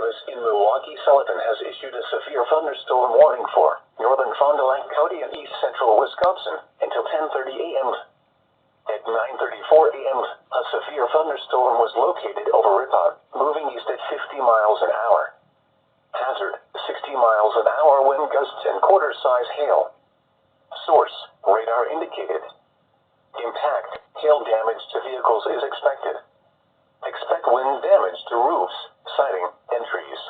Service in Milwaukee, Sullivan has issued a severe thunderstorm warning for northern Fond du Lac County and east central Wisconsin until 10:30 a.m. At 9:34 a.m., a severe thunderstorm was located over Ripon, moving east at 50 miles an hour. Hazard, 60 miles an hour wind gusts and quarter-size hail. Source, radar indicated. Impact, hail damage to vehicles is expected. Expect wind damage to roofs, siding, and trees.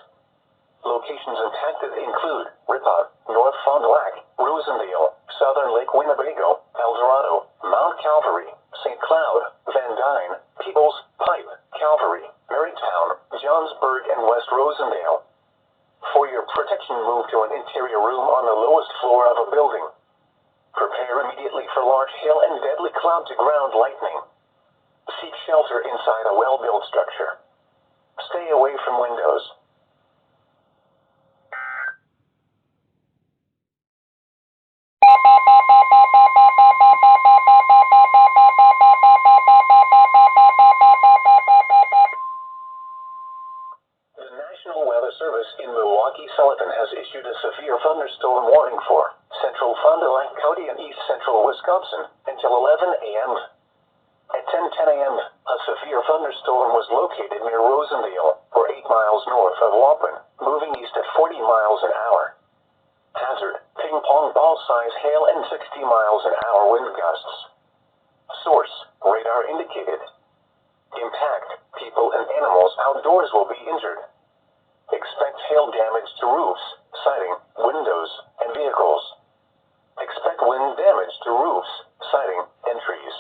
Locations impacted include Ripon, North Fond du Lac, Rosendale, Southern Lake Winnebago, El Dorado, Mount Calvary, St. Cloud, Van Dyne, Peebles, Pipe, Calvary, Marytown, Johnsburg, and West Rosendale. For your protection, move to an interior room on the lowest floor of a building. Prepare immediately for large hail and deadly cloud-to-ground lightning. Seek shelter inside a well-built structure. Stay away from windows. The National Weather Service in Milwaukee, Sullivan has issued a severe thunderstorm warning for central Fond du Lac County and east central Wisconsin until 11 a.m. At 10:10 a.m., a severe thunderstorm was located near Rosendale, or 8 miles north of Waupun, moving east at 40 miles an hour. Hazard, ping-pong ball-size hail and 60 miles an hour wind gusts. Source, radar indicated. Impact, people and animals outdoors will be injured. Expect hail damage to roofs, siding, windows, and vehicles. Expect wind damage to roofs, siding, and trees.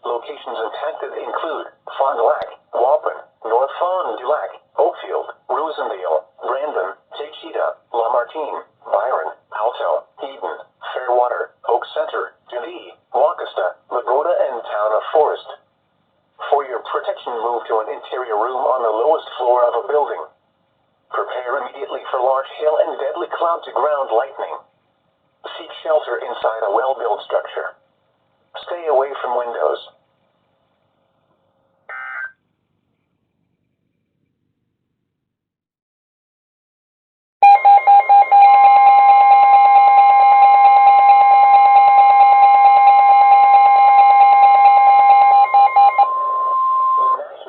Locations impacted include Fond du Lac, Waupun, North Fond du Lac, Oakfield, Rosendale, Brandon, Taycheedah, Lamartine, Byron, Alto, Eden, Fairwater, Oak Center, Dundee, Waukesta, Lagoda, and Town of Forest. For your protection, move to an interior room on the lowest floor of a building. Prepare immediately for large hail and deadly cloud-to-ground lightning. Seek shelter inside a well-built structure. Stay away from windows.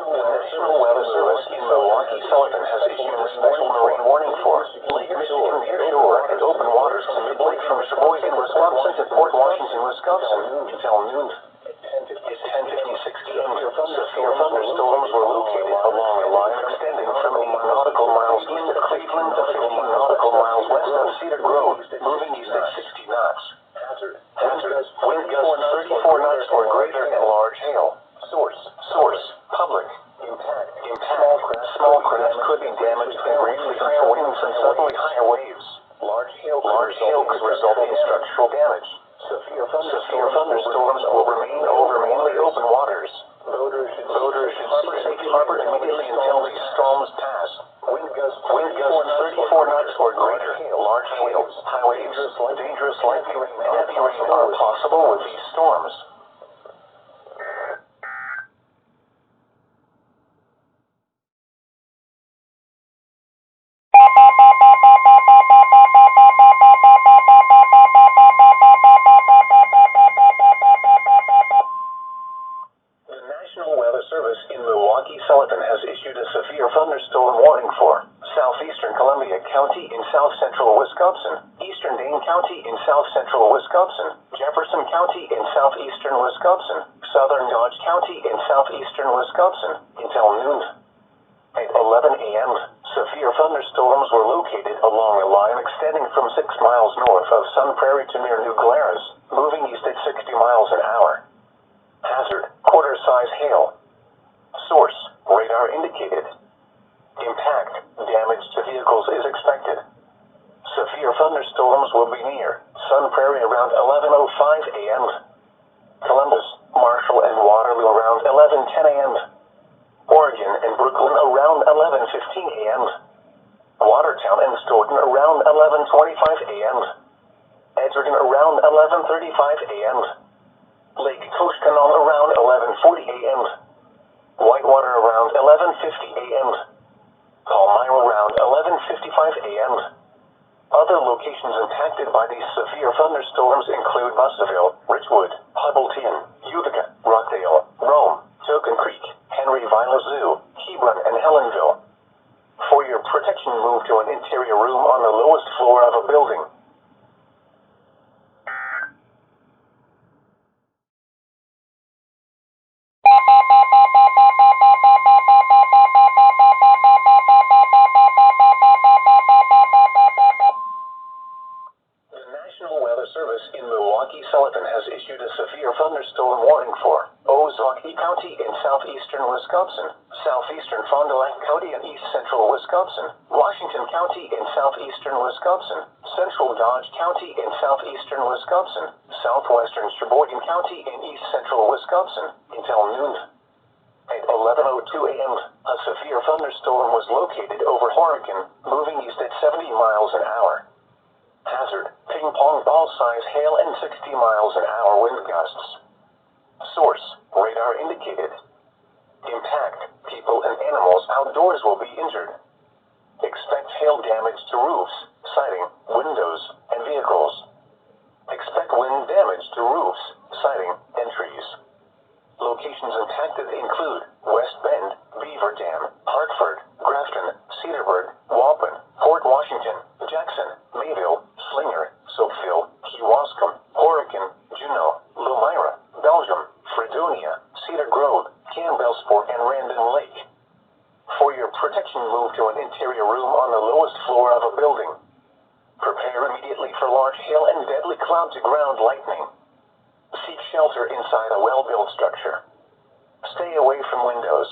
The National Weather Service in Milwaukee, Sullivan has issued a special marine warning for Lake Michigan nearshore and open waters to mid-lake from Sheboygan, Wisconsin to Port Washington, Wisconsin until noon. At 10:56 p.m., severe thunderstorms were located along a line extending from 8 nautical miles east of Cleveland to 15 nautical miles west of Cedar Grove, moving east at 60 knots. Hazard, wind gusts 34 knots or greater and large hail. Source, public. Impact. Small craft could be damaged and briefly higher winds and suddenly higher waves. Large hail could result in structural damage. Severe thunderstorms will remain over mainly open waters. Voters should seek safe harbor immediately until these storms pass. Wind gusts 34 knots or greater. Large hail, high waves, dangerous lightning, and heavy rain are possible with these storms. The National Weather Service in Milwaukee, Sullivan has issued a severe thunderstorm warning for southeastern Columbia County in south-central Wisconsin, eastern Dane County in south-central Wisconsin, Jefferson County in southeastern Wisconsin, southern Dodge County in southeastern Wisconsin until noon. At 11 a.m., severe thunderstorms were located along a line extending from 6 miles north of Sun Prairie to near New Glarus, moving east at 60 miles an hour. Hazard, quarter-size hail. Source, radar indicated. Impact, damage to vehicles is expected. Severe thunderstorms will be near Sun Prairie around 11:05 a.m. Columbus, Marshall, and Waterloo around 11:10 a.m. Oregon and Brooklyn around 11:15 a.m. Watertown and Stoughton around 11:25 a.m. Edgerton around 11:35 a.m. Lake Koshkonong around 11:40 a.m. Whitewater around 11:50 a.m. Palmyra around a.m. Other locations impacted by these severe thunderstorms include Bussaville, Richwood, Hubbleton, Utica, Rockdale, Rome, Token Creek, Henry Vilar Zoo, Hebron, and Helenville. For your protection, move to an interior room on the lowest floor of a building. The National Weather Service in Milwaukee, Sullivan has issued a severe thunderstorm warning for Ozaukee County in southeastern Wisconsin, southeastern Fond du Lac County and east central Wisconsin, Washington County in southeastern Wisconsin, central Dodge County in southeastern Wisconsin, southwestern Sheboygan County in east central Wisconsin until noon. At 11:02 a.m., a severe thunderstorm was located over Horicon, moving east at 70 miles an hour. Hazard, ping-pong ball-size hail and 60 miles an hour wind gusts. Source, radar indicated. Impact, people and animals outdoors will be injured. Expect hail damage to roofs, siding, windows, and vehicles. Expect wind damage to roofs, siding, and trees. Locations impacted include West Bend, Beaver Dam, Hartford, Grafton, Cedarburg, Waupun, Port Washington, Jackson, Mayville, Slinger, Soapville, Kewaskum, Horicon, Juneau, Lomira, Belgium, Fredonia, Cedar Grove, Campbellsport, and Randon Lake. For your protection, move to an interior room on the lowest floor of a building. Prepare immediately for large hail and deadly cloud-to-ground lightning. Seek shelter inside a well-built structure. Stay away from windows.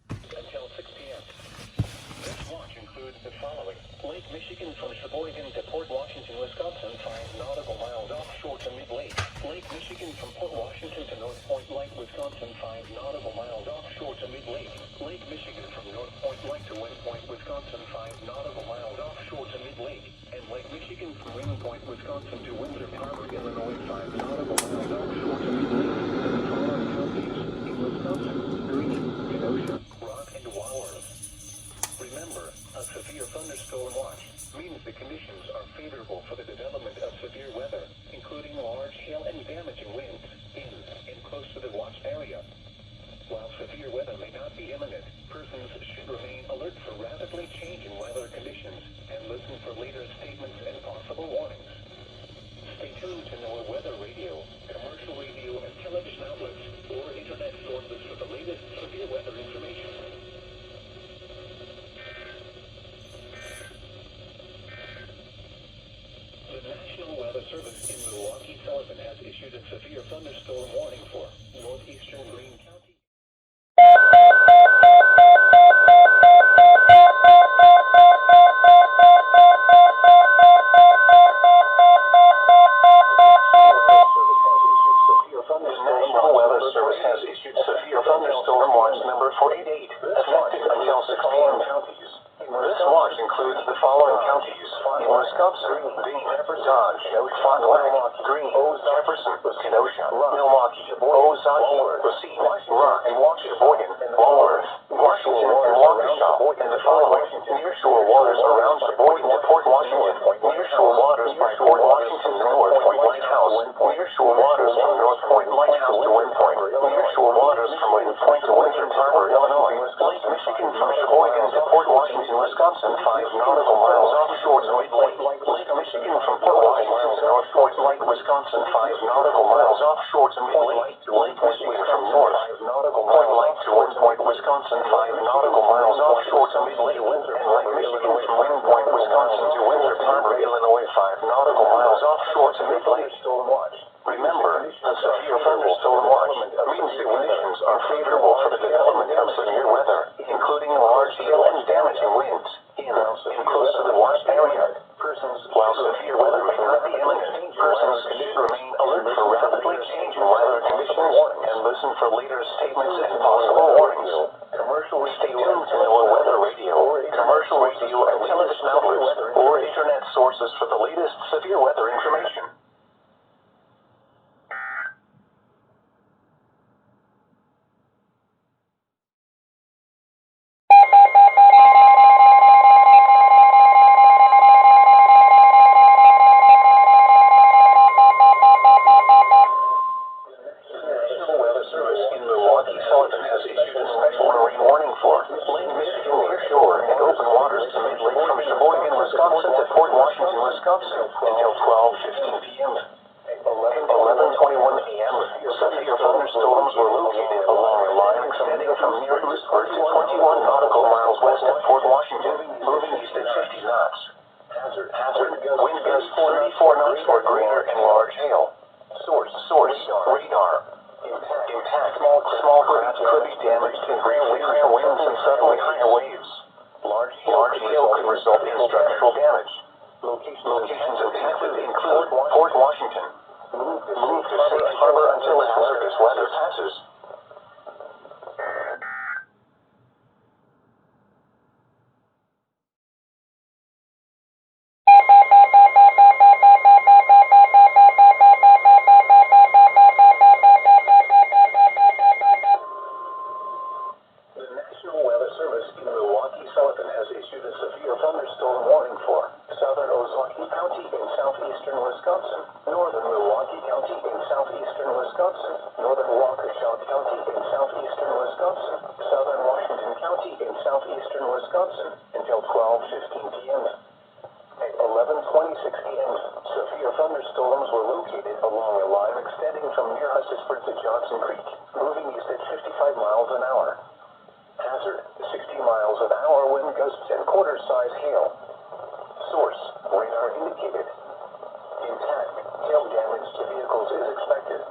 Until 6 p.m. This watch includes the following. Lake Michigan from Sheboygan to Port Washington, Wisconsin, 5 nautical miles offshore to mid-lake. Lake Michigan from Port Washington to North Point Lake, Wisconsin, 5 nautical miles offshore to mid-lake. Lake Michigan from North Point Lake to Wind Point, Wisconsin, 5 nautical miles offshore to mid-lake. And Lake Michigan from Wind Point, Wisconsin to Windsor Harbor, Illinois, 5 nautical miles offshore to mid-lake. And the following counties in Wisconsin: Greene, Kenosha, Rock, and Walworth. Remember, a severe thunderstorm watch means the conditions are favorable for the development of severe weather, including large hail and damaging winds in and close to the watched area. While severe weather may not be imminent, persons should remain alert for rapidly changing weather conditions and listen for later statements and possible warnings. Stay tuned to NOAA weather radio, commercial radio, and television outlets or internet sources for the latest severe weather information. The National Weather Service in Milwaukee, Sullivan has issued a severe thunderstorm warning for northeastern Greene County. The National Weather Service has issued severe thunderstorm watch number 488, effective until 6 p.m. This watch includes the following counties in Wisconsin: Dane, Dodge, Fond du Lac, Greene, Jefferson, Kenosha, Milwaukee, Ozaukee, Racine, Rock, Sheboygan, Walworth, Washington, and Waukesha, and the following nearshore waters around Sheboygan to Port Washington, nearshore waters by Port Washington to North Point Lighthouse, nearshore waters from North Point Lighthouse to Wind Point, nearshore waters from Wind Point to Windsor Harbor, Illinois, Lake Michigan from Sheboygan to Port Washington, Wisconsin, 5 nautical miles offshore to mid-lake. Lake Michigan from Port Washington to North Point Lake, Wisconsin, 5 nautical miles offshore to mid-lake. Lake Michigan from North Point Lake to Wind Point, Wisconsin, 5 nautical miles offshore to mid-lake. And Lake Michigan from Wind Point, Wisconsin to Windsor Harbor, Illinois, 5 nautical miles offshore to mid-lake. Remember, a severe thunderstorm watch means the conditions are favorable for the development of severe weather, including large hail and damaging winds in and close to the watched area. While severe weather may not be imminent, persons should remain alert for rapidly changing weather conditions and listen for later statements and possible warnings. Stay tuned to NOAA weather radio, commercial radio, and television outlets or internet sources for the latest severe weather information. Service in Milwaukee, Sullivan has issued a special marine warning for Lake Michigan nearshore and open waters to mid-lake from Sheboygan, Wisconsin to Fort Washington, Wisconsin until 12:15 p.m. 11:21 a.m. Severe thunderstorms were located along a line extending from near Rockford to 21 nautical miles west of Fort Washington, moving east at 50 knots. Hazard, wind gusts 34 knots or greater and large hail. Source, radar. Impact, small craft could be damaged in briefly higher winds and suddenly higher waves. Large hail could result in structural damage. Locations impacted include Fort Washington. Move to safe harbor until hazardous weather passes. The National Weather Service in Milwaukee, Sullivan has issued a severe thunderstorm warning for southern Milwaukee County in southeastern Wisconsin, northern Milwaukee County in southeastern Wisconsin, northern Waukesha County in southeastern Wisconsin, southern Washington County in southeastern Wisconsin until 12:15 p.m. At 11:26 a.m., severe thunderstorms were located along a line extending from near Hussisford to Johnson Creek, moving east at 55 miles an hour. Hazard, 60 miles an hour wind gusts and quarter-size hail. Source, radar indicated. Impact, hail damage to vehicles is expected.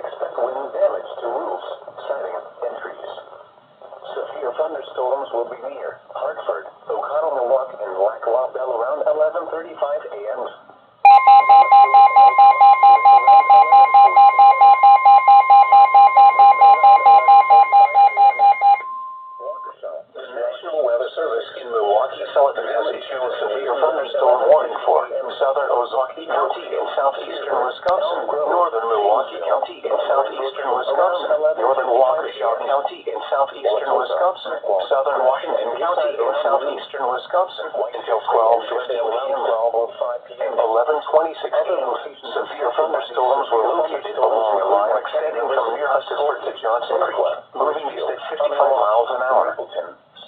Expect wind damage to roofs, siding, and trees. Severe thunderstorms will be near Hartford, O'Connell, Milwaukee, and Lac La Belle around 11:35 a.m. The National Weather Service in Milwaukee, Sullivan has issued a severe thunderstorm warning for southern Milwaukee County in southeastern Wisconsin, northern Milwaukee County in southeastern Wisconsin, northern Waukesha County in southeastern Wisconsin, southern Washington County in southeastern Wisconsin until 12:15 p.m. 11:26 a.m. Severe thunderstorms were located along a line extending from near Hussisford to Johnson Creek, moving east at 55 miles an hour.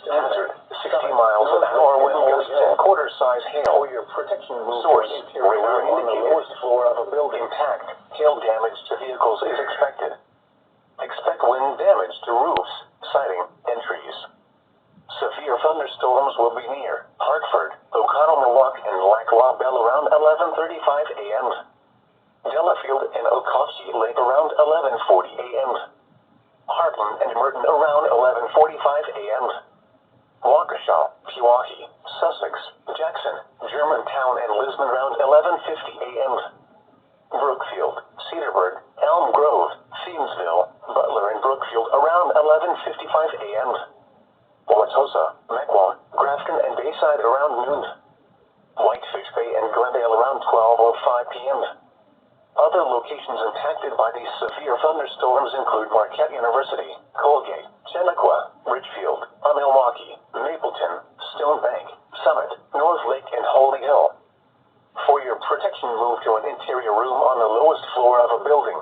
Hazard, 60 miles an hour wind gusts and quarter-size hail. Source, radar indicated. Impact, hail damage to vehicles is expected. Expect wind damage to roofs, siding, and trees. Severe thunderstorms will be near Hartford, O'Connell, Milwaukee, and Lac La Belle around 11:35 a.m. Delafield and Okochee Lake around 11:40 a.m. Heartland and Merton around 11:45 a.m. Waukesha, Pewaukee, Sussex, Jackson, Germantown, and Lisbon around 11:50 a.m. Brookfield, Cedarburg, Elm Grove, Thiensville, Butler, and Brookfield around 11:55 a.m. Wauwatosa, Mequon, Grafton, and Bayside around noon. Whitefish Bay and Glendale around 12:05 p.m. Other locations impacted by these severe thunderstorms include Marquette University, Colgate, Chenequa, Richfield, Milwaukee, Mapleton, Stone Bank, Summit, North Lake, and Holy Hill. For your protection, move to an interior room on the lowest floor of a building.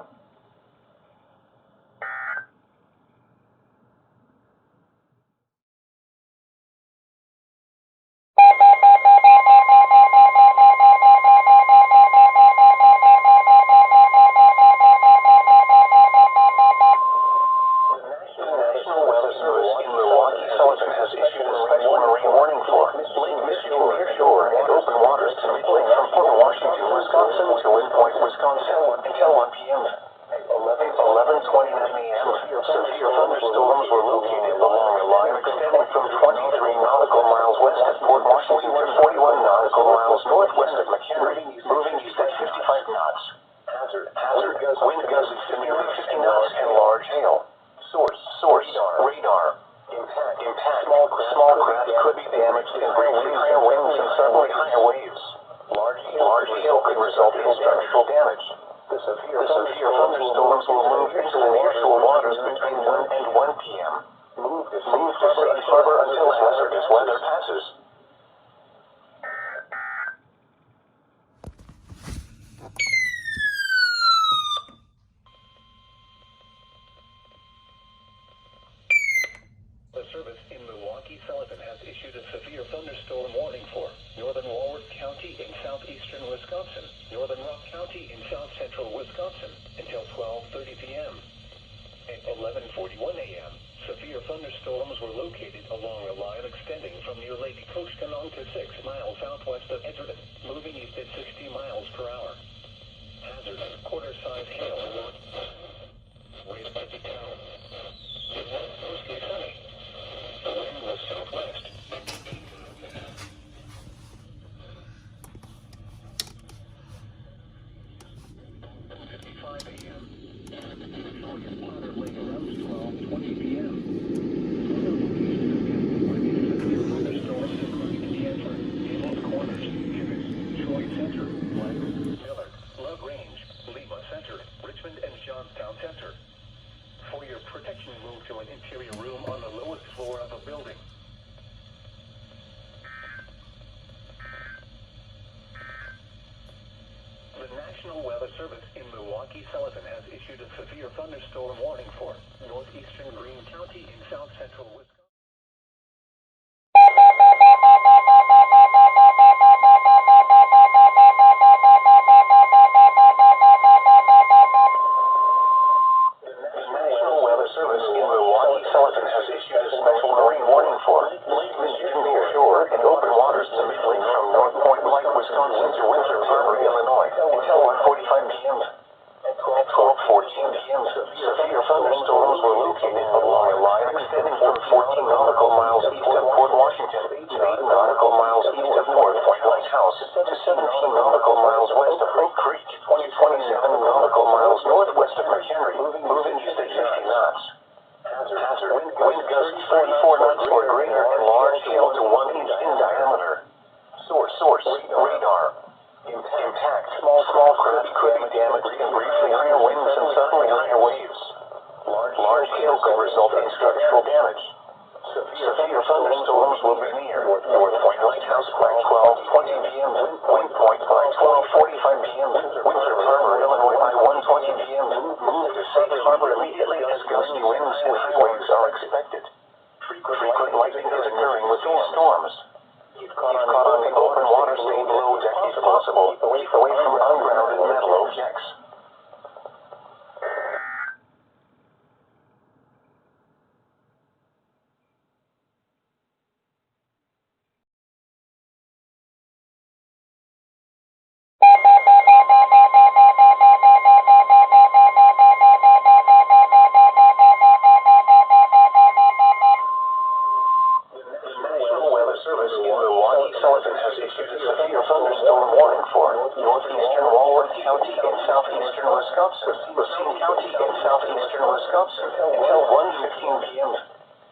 National Weather Service in Milwaukee, Sullivan has issued a special marine warning for Lake Michigan nearshore and open waters to mid-lake from Fort Washington, Wisconsin to Wind Point, Wisconsin until 1 p.m. 11:29 a.m. Severe thunderstorms were located along a line extending from 23 nautical miles west of Fort Washington to 41 nautical miles northwest of McHenry, moving east at 55 knots. Hazard, wind gusts to nearly 50 knots and large hail. Source, radar. Impact, small craft could be damaged in briefly higher winds and suddenly higher waves. Large hail could result in structural damage. The severe thunderstorms will move into the nearshore waters between 1 and 1 p.m. Move to safe harbor until hazardous weather passes. Service in Milwaukee, Sullivan has issued a severe thunderstorm warning for northern Warwick County in southeastern Wisconsin, northern Rock County in south central Wisconsin until 12:30 p.m. At 11:41 a.m., severe thunderstorms were located along a line extending from near Lake Koshkonong to 6 miles southwest of Edgerton, moving east at 60 miles per hour. Hazard, quarter-size hail alert. Wind at DeKalb. It was mostly sunny. The wind was southwest. 11:55 a.m. Plano Lake around 12:20 p.m. Other locations where these severe thunderstorms included Denver, Gables Corners, Pivot, Troy Center, Plano, Millard, Love Range, Lima Center, Richmond, and Johnstown Center. For your protection, move to an interior room on the lowest floor of a building. The National Weather Service in Milwaukee, Sullivan has issued a severe thunderstorm warning for northeastern Greene County in south central Wisconsin. Service in Milwaukee, Sullivan has issued a special marine warning for lake Michigan near shore and open waters to midlake from North Point Lake, Wisconsin to Windsor Harbor, Illinois until 1:45 p.m. At 12:14 p.m., severe thunderstorms were located along a line extending from 14 nautical miles east of Port Washington, 8 nautical miles east of North Point Lighthouse, to 17 nautical miles west of Oak Creek, 27 nautical miles northwest of McHenry, moving east at 50 knots. Hazard, wind gusts 34 knots or greater and large hail to 1 inch in diameter. Source, radar. Impact, small craft could be damaged in briefly higher winds and suddenly higher waves. Large hail could result in structural damage. Severe thunderstorms will be near North Point Lighthouse by 12:20 p.m. Wind Point by 12:45 p.m. Windsor Harbor, Illinois by 1:20 p.m. Move to safe harbor immediately as gusty winds and high waves are expected. Frequent lightning is occurring with these storms. Keep caught on the open water, stay below deck if possible. Keep away from ungrounded metal objects. Service in Milwaukee, Sullivan has issued a severe thunderstorm warning for northeastern Warwick County in southeastern Wisconsin, Racine County in southeastern Wisconsin until 1:15 p.m.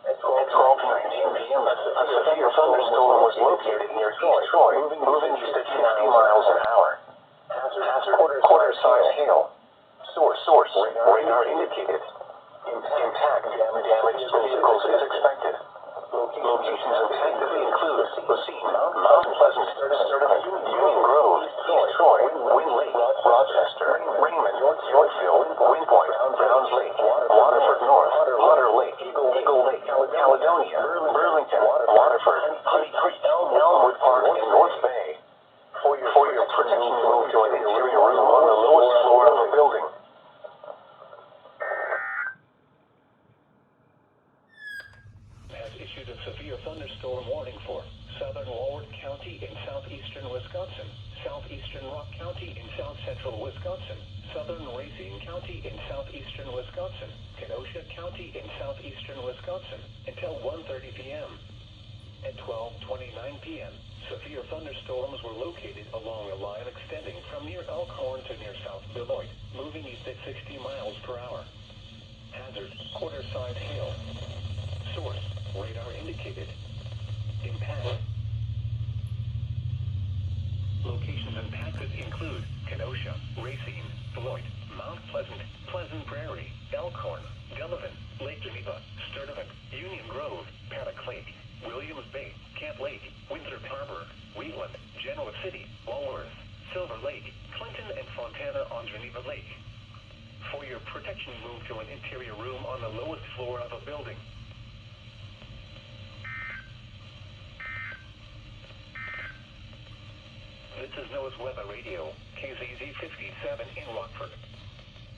At 12:19 p.m., a severe thunderstorm was located near East Troy, moving east at 50 miles an hour. Hazard, quarter-size hail. Source, radar indicated. Impact, damage to vehicles is expected. Locations impacted include Racine, Mount Pleasant, Sullivan, Union Grove, East Troy, Wind Lake, Rochester, Raymond, Yorkville, Wind Point, Browns Lake, Waterford North, Otter Lake, Eagle Lake, Caledonia, Burlington, Waterford, Honey Creek, Elmwood Park, and North Bay. For your protection, move to an interior room on the lowest floor of a building. Issued a severe thunderstorm warning for southern Warwick County in southeastern Wisconsin, southeastern Rock County in south central Wisconsin, southern Racine County in southeastern Wisconsin, Kenosha County in southeastern Wisconsin until 1:30 p.m. At 12:29 p.m., severe thunderstorms were located along a line extending from near Elkhorn to near South Beloit, moving east at 60 miles per hour. Hazard, quarter-size hail. Source, radar indicated. Impact. Locations impacted include Kenosha, Racine, Beloit, Mount Pleasant, Pleasant Prairie, Elkhorn, Delavan, Lake Geneva, Sturtevant, Union Grove, Paddock Lake, Williams Bay, Camp Lake, Windsor Harbor, Wheatland, Genoa City, Walworth, Silver Lake, Clinton, and Fontana on Geneva Lake. For your protection, move to an interior room on the lowest floor of a building. Coast Weather Radio, KZZ 57 in Rockford.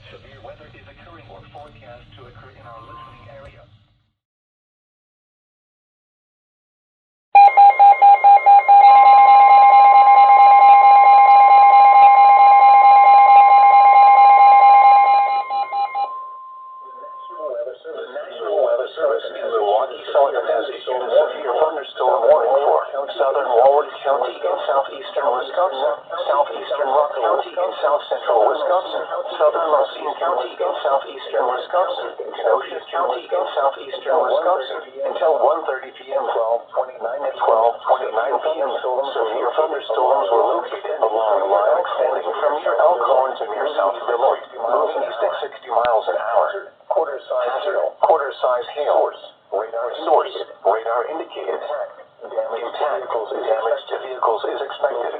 Severe weather is occurring or forecast to occur in our listening area. The National Weather Service in Milwaukee, Sullivan has issued a severe thunderstorm warning for southern Walworth County in southeastern Wisconsin, southeastern Rock County in south central Wisconsin, southern Racine County in southeastern Wisconsin, Kenosha County in southeastern Wisconsin, until 1:30 p.m. 12:29 p.m. Severe thunderstorms were located along a line extending from near Elkhorn to near South Beloit, moving east at 60 miles an hour. Quarter-size hail. Radar indicated. Damage to vehicles is expected.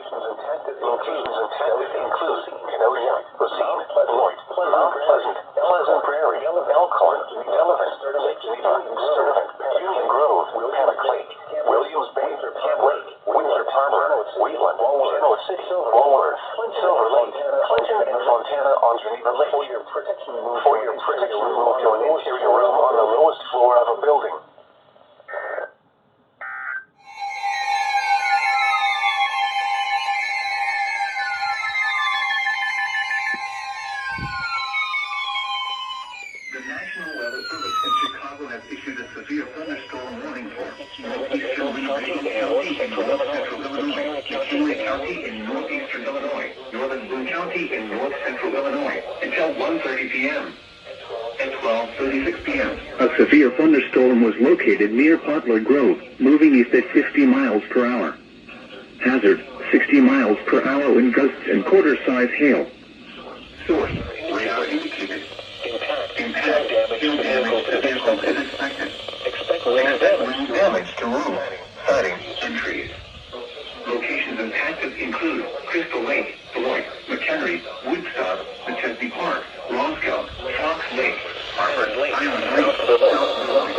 Locations intended include Kenosha, Racine, Beloit, Mount Pleasant Prairie, Elkhorn, Sullivan, Lake Geneva, Sullivan, Union Grove, Panic Lake, Williams Bay, Camp Lake, Windsor Harbor, Wheatland, Genoa City, Walworth, Silver Lake, Clinton, and Fontana on Geneva Lake. For your protection, move to an interior room on the lowest floor of a building. The National Weather Service in Chicago has issued a severe thunderstorm warning for northeastern Winnebago County in north central Illinois, McKinley County in northeastern Illinois, northern Boone County in north central Illinois, until 1:30 p.m. At 12:36 p.m. A severe thunderstorm was located near Poplar Grove, moving east at 50 miles per hour. Hazard, 60 miles per hour wind gusts and quarter-size hail. Source, radar indicated. Impact damage to vehicles is expected. Expect wind damage to roofs, siding, and trees. Locations impacted include Crystal Lake, Beloit, McHenry, Woodstock, McChesney Park, Roscoe, Fox Lake, Harvard Lake, Island Lake, South Beloit,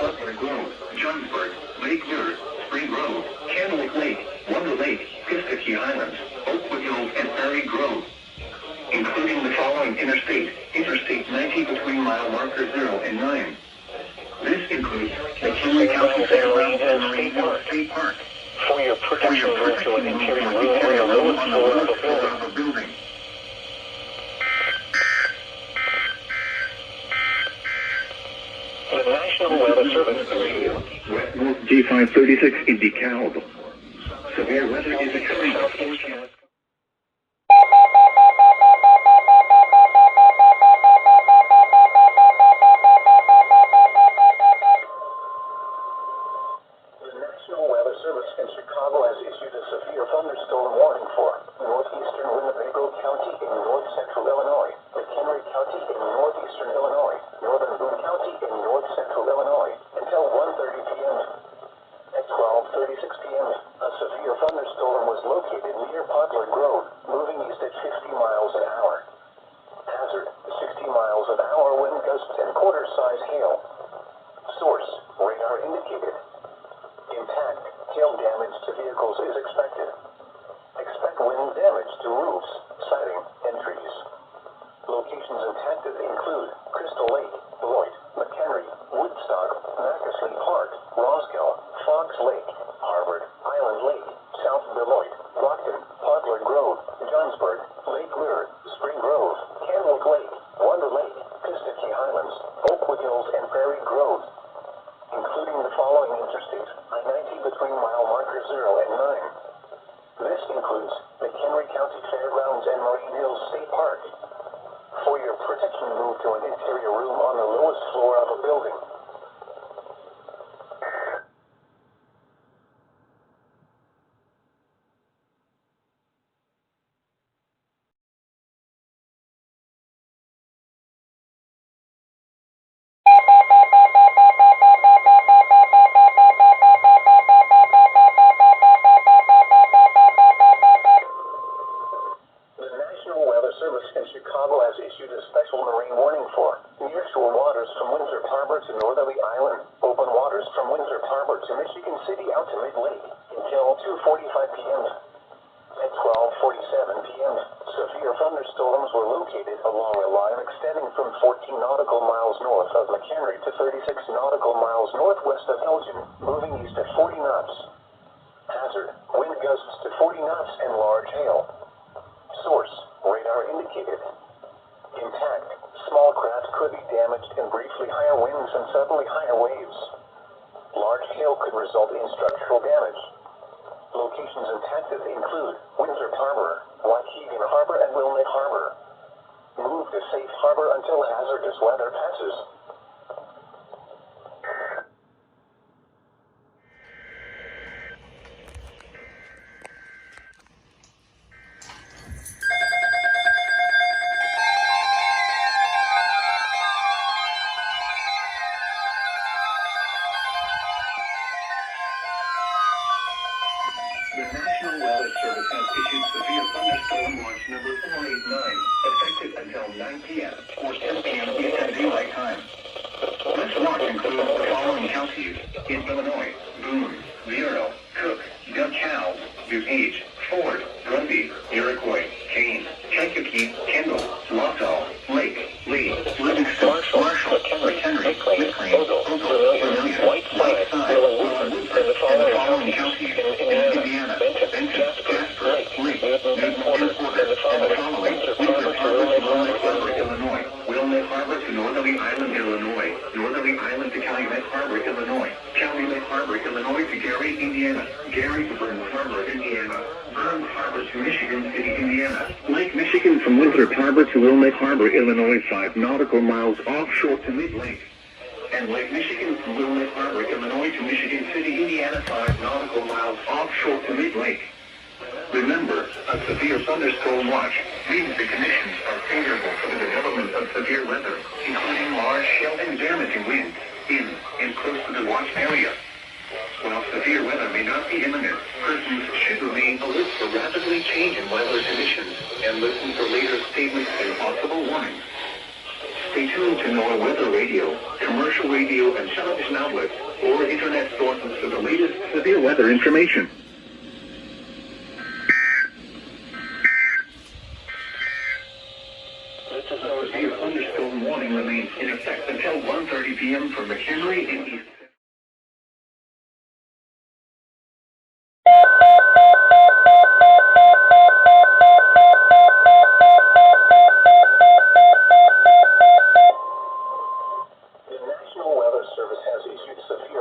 Rockford, Grove, Johnsburg, Lake Lure, Spring Grove, Candlewick Lake, Wonder Lake, Piscataqui Highlands, Oakwood Hills, and Prairie Grove, including the following Interstate 90 between mile marker 0 and 9. This includes McKinley County Fairgrounds and Marine Hills State Park. For your protection, move to an interior room on the lowest floor of a building. The National Weather Service Radio. West North G536 in DeKalb. Severe weather is occurring southeastern Wisconsin. Service in Chicago has issued a severe thunderstorm warning for northeastern Winnebago County in north central Illinois, McHenry County in northeastern Illinois, northern Boone County in north central Illinois, until 1:30 p.m. At 12:36 p.m., a severe thunderstorm was located near Poplar Grove, moving east at 50 miles an hour. Hazard, 60 miles an hour wind gusts and quarter-size hail. Source, radar indicated. Impact, hail damage to vehicles is expected. Expect wind damage to roofs, siding, and trees. Locations impacted include Crystal Lake, Beloit, McHenry, Woodstock, Nacaslee Park, Roscoe, Fox Lake, Harvard, Island Lake, South Beloit, Rockton, Poplar Grove, Johnsburg, Lake Lure, Spring Grove, Candlewick Lake, Wonder Lake, Piscataqui Highlands, Oakwood Hills, and Prairie Grove, including the following interstates, I-90 between mile marker 0 and 9. This includes McHenry County Fairgrounds and Marine Hills State Park. For your protection, move to an interior room on the lowest floor of a building. Service in Chicago has issued a special marine warning for nearshore waters from Windsor Harbor to Northerly Island, open waters from Windsor Harbor to Michigan City out to Mid-Lake until 2:45 p.m. At storms were located along a line extending from 14 nautical miles north of McHenry to 36 nautical miles northwest of Elgin, moving east at 40 knots. Hazard, wind gusts to 40 knots and large hail. Source, radar indicated. Intact, small craft could be damaged in briefly higher winds and suddenly higher waves. Large hail could result in structural damage. Locations impacted include Winthrop Harbor, Waukegan Harbor, and Wilmette Harbor. Move to safe harbor until hazardous weather passes. The National Weather Service has issued severe thunderstorm watch number 489, effective until 9 p.m. or 10 p.m. Eastern Daylight Time. This watch includes the following counties in Illinois: Boone, Vero, Cook, DeKalb, DuPage, Ford, Grundy, Iroquois, Kane, Kankakee, Kendall, Wausau, Lake, Lee, Livingston, Marshall, McHenry, McLean, Ogle, Vermilion, Whiteside, Woodford, and the following counties in Indiana: Benton, Jasper, Lake, Newton, Porter, and the following: Winthrop Harbor to Wilmette Harbor, Illinois; Wilmette Harbor to Northerly Island, Illinois; Northerly Island to Calumet Harbor, Illinois; Calumet Harbor, Illinois to Gary, Indiana; Gary to Burns Harbor, Indiana; Burns Harbor to Michigan City, Indiana; Lake Michigan from Winthrop Harbor to Wilmette Harbor, Illinois, 5 nautical miles offshore to mid-lake; and Lake Michigan from Wilmette Harbor, Illinois to Michigan City, Indiana, 5 nautical miles offshore to mid-lake. Remember, a severe thunderstorm watch means the conditions are favorable for the development of severe weather, including large hail and damaging winds in and close to the watch area. While severe weather may not be imminent, persons should remain alert for rapidly changing weather conditions and listen for later statements and possible warnings. Stay tuned to NOAA Weather Radio, commercial radio and television outlets, or internet sources for the latest severe weather information. The severe thunderstorm warning remains in effect until 1:30 p.m. for McHenry and East.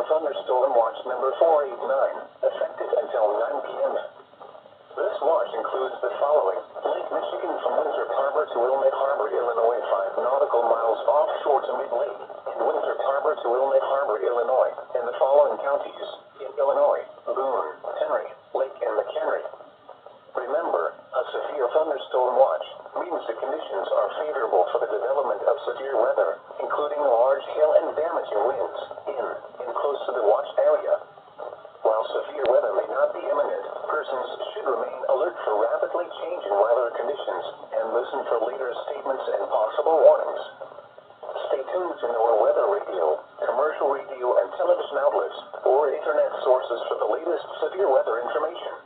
Thunderstorm watch number 489, effective until 9 p.m. This watch includes the following: Lake Michigan from Winthrop Harbor to Wilmette Harbor, Illinois, 5 nautical miles offshore to mid-lake, and Winthrop Harbor to Wilmette Harbor, Illinois, and the following counties in Illinois: Boone, Henry, Lake, and McHenry. Remember, a severe thunderstorm watch means the conditions are favorable for the development of severe weather, including large hail and damaging winds in and close to the watched area. While severe weather may not be imminent, persons should remain alert for rapidly changing weather conditions and listen for later statements and possible warnings. Stay tuned to NOAA Weather Radio, commercial radio and television outlets, or internet sources for the latest severe weather information.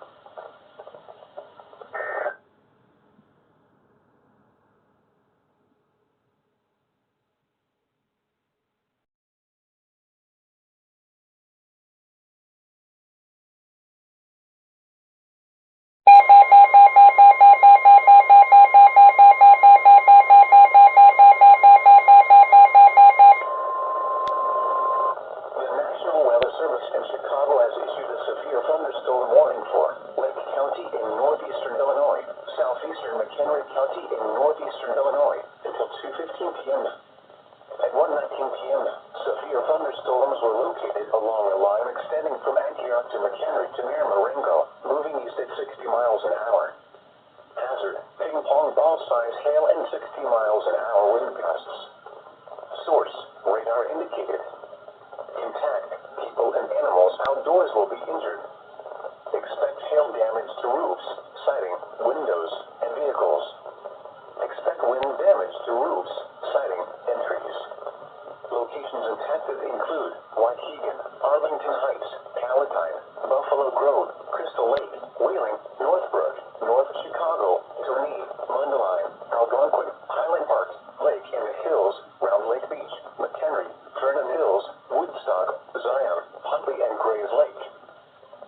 Algonquin, Highland Park, Lake in the Hills, Round Lake Beach, McHenry, Vernon Hills, Woodstock, Zion, Huntley, and Grays Lake.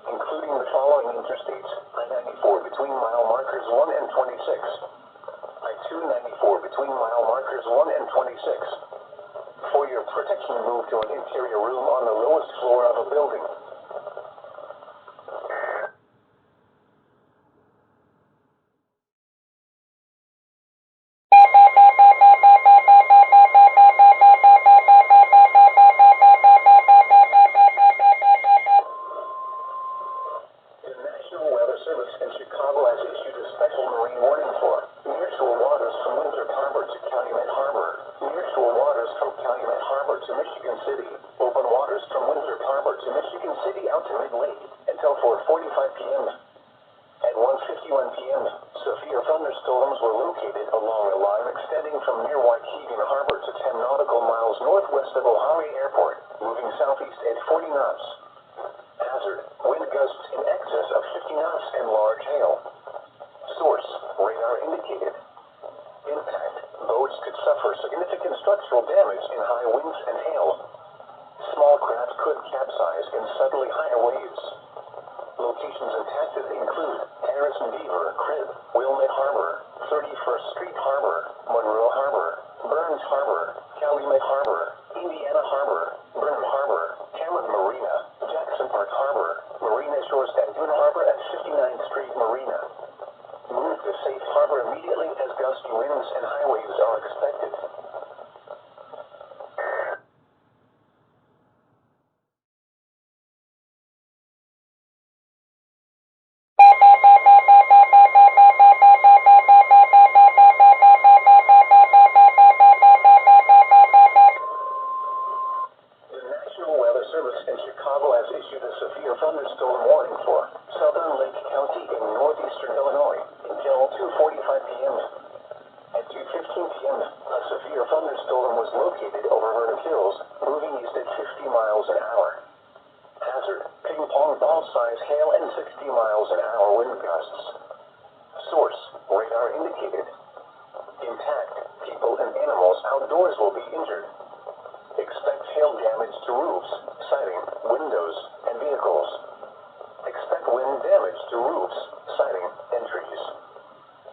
Including the following interstates: I-94 between mile markers 1 and 26. I-294 between mile markers 1 and 26. For your protection, move to an interior room on the lowest floor of a building. Service in Chicago has issued a special marine warning for nearshore waters from Windsor Harbor to Calumet Harbor, nearshore waters from Calumet Harbor to Michigan City, open waters from Windsor Harbor to Michigan City out to Mid-Lake until 4:45 p.m. At 1:51 p.m., severe thunderstorms were located along a line extending from near Waukegan Harbor to 10 nautical miles northwest of O'Hare Airport, moving southeast at 40 knots. Hazard: wind gusts in excess of 50 knots and large hail. Source: radar indicated. Impact: boats could suffer significant structural damage in high winds and hail. Small craft could capsize in suddenly higher waves. Locations impacted include Harrison Beaver, Crib, Wilmette Harbor, 31st Street Harbor, Monroe Harbor, Burns Harbor, Calumet Harbor, Indiana Harbor, Burnham Harbor, Cameron Marina, Jackson Park Harbor, Marina Shores and Dune Harbor, and 59th Street Marina. Move to safe harbor immediately as gusty winds and high waves are expected. Service in Chicago has issued a severe thunderstorm warning for southern Lake County in northeastern Illinois until 2:45 p.m. At 2:15 p.m., a severe thunderstorm was located over Vernon Hills, moving east at 50 miles an hour. Hazard: ping-pong ball-size hail and 60 miles an hour wind gusts. Source: radar indicated. Impact: people and animals outdoors will be injured. Expect hail damage to roofs, siding, windows, and vehicles. Expect wind damage to roofs, siding, and trees.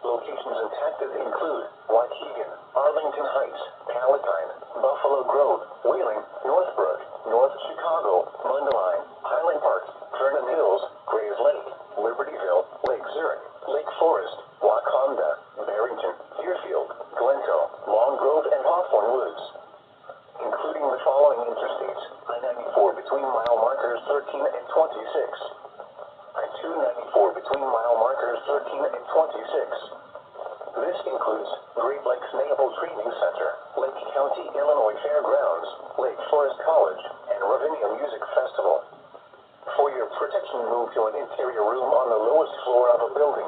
Locations impacted include Waukegan, Arlington Heights, Palatine, Buffalo Grove, Wheeling, Northbrook, North Chicago, Mundelein, Highland Park, Vernon Hills, Grays Lake, Libertyville, Lake Zurich, Lake Forest, Wauconda, Barrington, Deerfield, Glento, Long Grove, and Hawthorne Woods. Including the following interstates: I-94 between mile markers 13 and 26. I-294 between mile markers 13 and 26. This includes Great Lakes Naval Training Center, Lake County, Illinois Fairgrounds, Lake Forest College, and Ravinia Music Festival. For your protection, move to an interior room on the lowest floor of a building.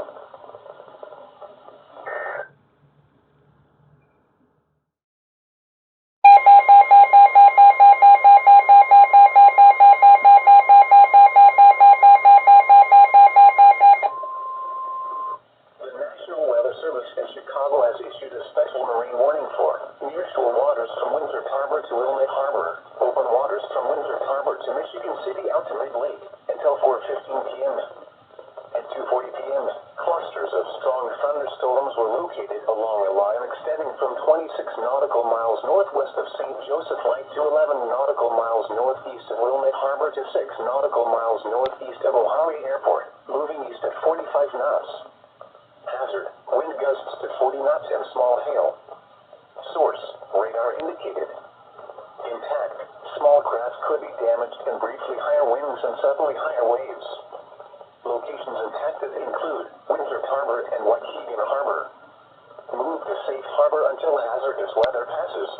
Service in Chicago has issued a special marine warning for nearshore waters from Windsor Harbor to Wilmette Harbor, open waters from Windsor Harbor to Michigan City out to Mid-Lake until 4:15 p.m. At 2:40 p.m., clusters of strong thunderstorms were located along a line extending from 26 nautical miles northwest of St. Joseph Light to 11 nautical miles northeast of Wilmette Harbor to 6 nautical miles northeast of O'Hare Airport, moving east at 45 knots. Hazard: wind gusts to 40 knots and small hail. Source: radar indicated. Impact: small craft could be damaged in briefly higher winds and suddenly higher waves. Locations impacted include Windsor Harbor and Waukegan Harbor. Move to safe harbor until hazardous weather passes.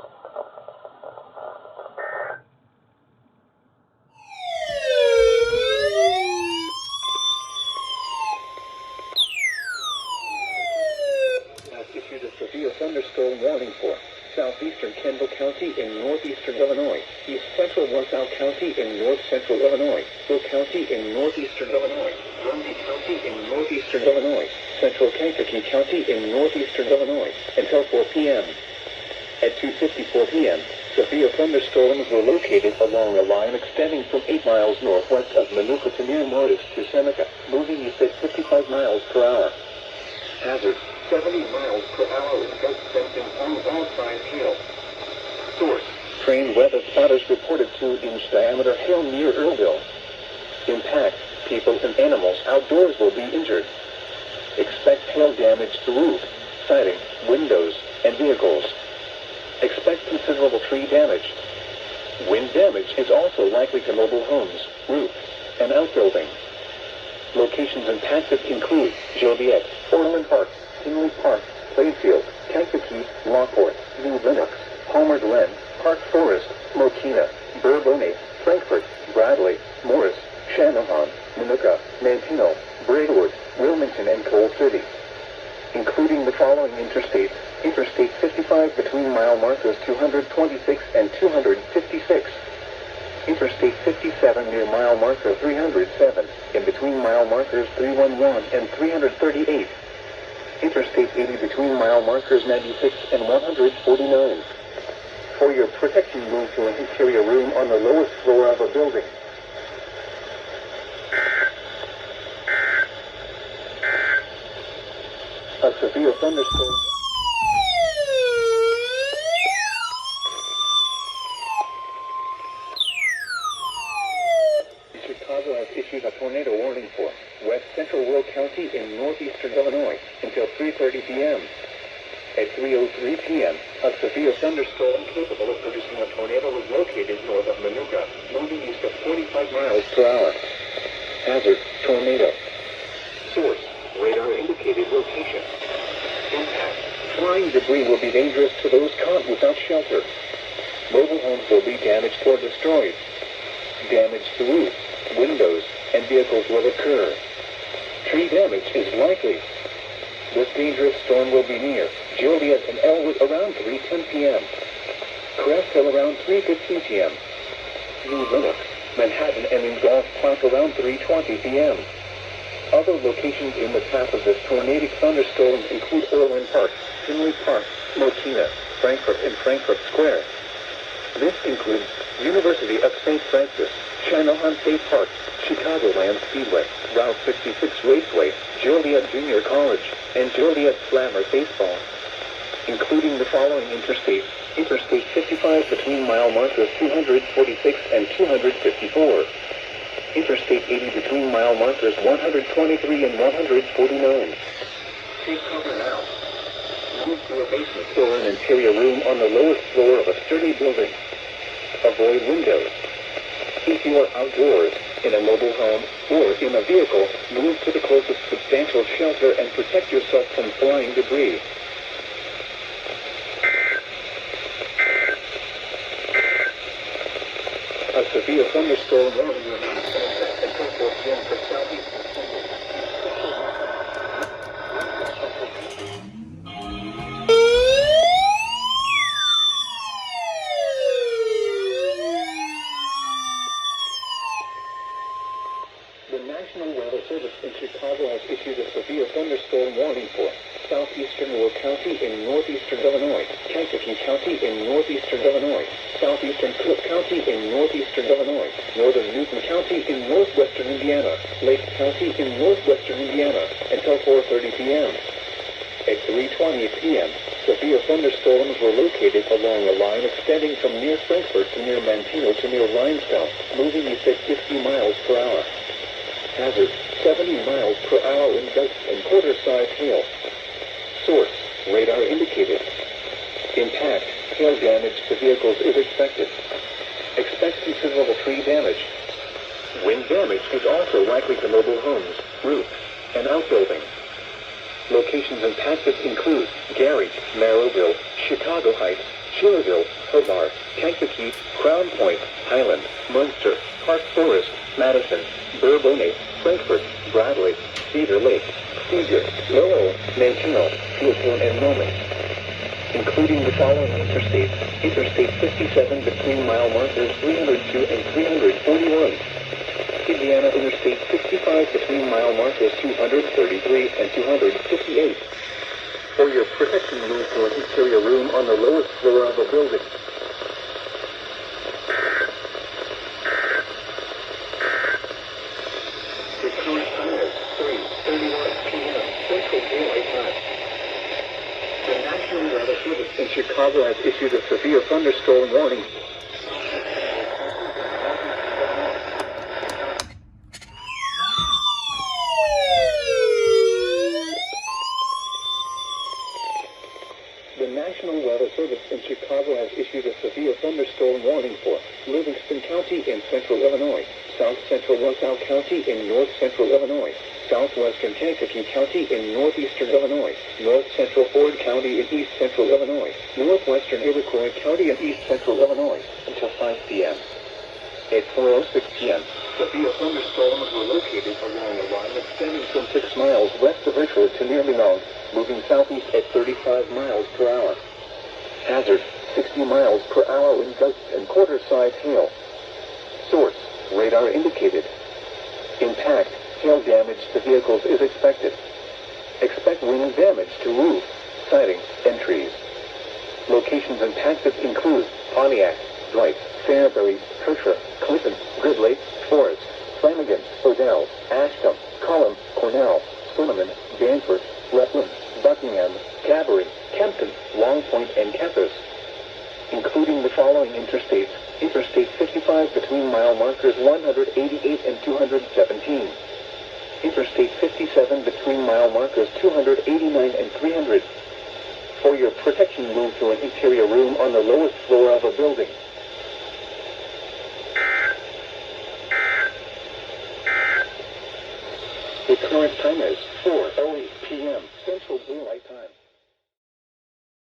Issued a severe thunderstorm warning for southeastern Kendall County in northeastern Illinois. Illinois, East Central LaSalle County in North Central Illinois, Hill County in Northeastern Illinois, Grundy County in Northeastern Illinois, Central Kankakee County in Northeastern Illinois, until 4 p.m. At 2:54 p.m., severe thunderstorms were located along a line extending from 8 miles northwest of Manuka to near Mortis to Seneca, moving east at 55 miles per hour. Hazard, 70 miles per hour with gusts sensing on all sides hail. Source, trained weather spotters reported 2-inch diameter hail near Earlville. Impact, people and animals outdoors will be injured. Expect hail damage to roof, siding, windows, and vehicles. Expect considerable tree damage. Wind damage is also likely to mobile homes, roofs, and outbuildings. Locations impacted include Joliet, Orland Park, Tinley Park, Playfield, Kankakee, Rockford, New Lenox, Palmer Glen, Park Forest, Mokina, Bourbonnais, Frankfort, Bradley, Morris, Shanahan, Manuka, Mantino, Braidwood, Wilmington, and Coal City. Including the following interstates: Interstate 55 between mile markers 226 and 256. Interstate 57 near mile marker 307 and between mile markers 311 and 338. Interstate 80 between mile markers 96 and 149. For your protection, move to an interior room on the lowest floor of a building. A severe thunderstorm. Chicago has issued a tornado warning for West Central Will County in northeastern Illinois until 3:30 p.m. At 3:03 p.m., a severe thunderstorm capable of producing a tornado was located north of Manuka, moving east at 45 miles per hour. Hazard, tornado. Source, radar indicated location. Impact, flying debris will be dangerous to those caught without shelter. Mobile homes will be damaged or destroyed. Damage to roofs, windows, and vehicles will occur. Tree damage is likely. This dangerous storm will be near Joliet and Elwood around 3:10 p.m. Crest Hill around 3:15 p.m. New Lenox, Manhattan, and in Golf Park around 3:20 p.m. Other locations in the path of this tornadic thunderstorm include Orland Park, Tinley Park, Mokina, Frankfort, and Frankfort Square. This includes University of St. Francis, Shanahan State Park, Chicagoland Speedway, Route 66 Raceway, Joliet Junior College, and Joliet Slammer Baseball. Including the following interstates: Interstate 55 between mile markers 246 and 254. Interstate 80 between mile markers 123 and 149. Take cover now. Move to a basement or an interior room on the lowest floor of a sturdy building. Avoid windows. If you are outdoors, in a mobile home, or in a vehicle, move to the closest substantial shelter and protect yourself from flying debris. A severe thunderstorm warning remains until 4 p.m. for southeast and central. The National Weather Service in Chicago has issued a severe thunderstorm warning for southeastern Will County in northeastern Illinois, Kankakee County in northeastern Illinois, southeastern Cook County in northeastern Illinois, northern Newton County in northwestern Indiana, Lake County in northwestern Indiana, until 4:30 p.m. At 3:20 p.m., severe thunderstorms were located along a line extending from near Frankfort to near Mantino to near Rhinestone, moving east at 50 miles per hour. Hazard, 70 miles per hour in gusts and quarter-size hail. Source, radar indicated. Impact, hail damage to vehicles is expected. Expect considerable tree damage. Wind damage is also likely to mobile homes, roofs, and outbuildings. Locations impacted include Gary, Merrillville, Chicago Heights, Schillerville, Hobart, Kankakee, Crown Point, Highland, Munster, Park Forest, Madison, Bourbonnais, Frankfort, Bradley, Cedar Lake, Cedar, Lowell, Mantino, Fieldtown, and Norman. including the following interstates: Interstate 57 between mile markers 302 and 341. Indiana Interstate 65 between mile markers 233 and 258. For your protection, move to an interior room on the lowest floor of a building. The current time is 3:31 p.m. Central Daylight Time. The National Weather Service in Chicago has issued a severe thunderstorm warning. The National Weather Service in Chicago has issued a severe thunderstorm warning for Livingston County in central Illinois, south central LaSalle County in north central Illinois, southwestern Kankakee County in northeastern Illinois, north central Ford County in east central Illinois, northwestern Iroquois County in east central Illinois until 5 p.m. At 4:06 p.m., severe thunderstorms were located along a line extending from 6 miles west of Richford to near Milwaukee, moving southeast at 35 miles per hour. Hazard, 60 miles per hour wind gusts and quarter-size hail. Source, radar indicated. Impact, hail damage to vehicles is expected. Expect wind damage to roof, siding, and trees. Locations impacted include Pontiac, Dwight, Fairbury, Hershey, Clinton, Gridley, Forest, Flanagan, Odell, Ashton, Cullum, Cornell, Sullivan, Danford, Rutland, Buckingham, Cabaret, Kempton, Long Point, and Campus, including the following interstates: Interstate 55 between mile markers 188 and 217. Interstate 57 between mile markers 289 and 300. For your protection, move to an interior room on the lowest floor of a building. The current time is 4:08 p.m. Central Daylight Time.